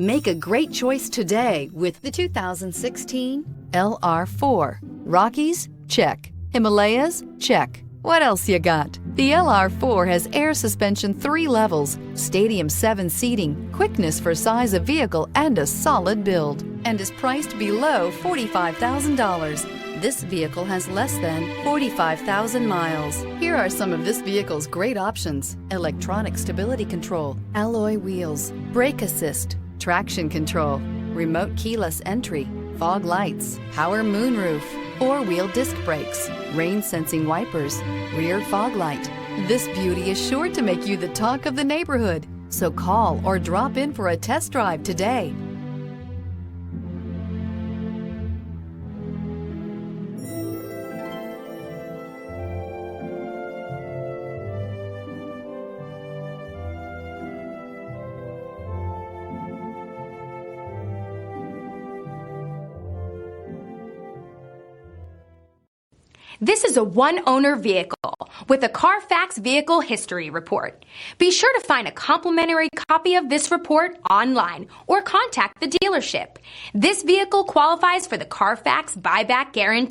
Make a great choice today with the 2016 LR4. Rockies? Check. Himalayas? Check. What else you got? The LR4 has air suspension 3 levels, stadium 7 seating, quickness for size of vehicle, and a solid build, and is priced below $45,000. This vehicle has less than 45,000 miles. Here are some of this vehicle's great options: electronic stability control, alloy wheels, brake assist, traction control, remote keyless entry, fog lights, power moonroof, 4-wheel disc brakes, rain-sensing wipers, rear fog light. This beauty is sure to make you the talk of the neighborhood. So call or drop in for a test drive today. This is a one-owner vehicle with a Carfax Vehicle History Report. Be sure to find a complimentary copy of this report online or contact the dealership. This vehicle qualifies for the Carfax Buyback Guarantee.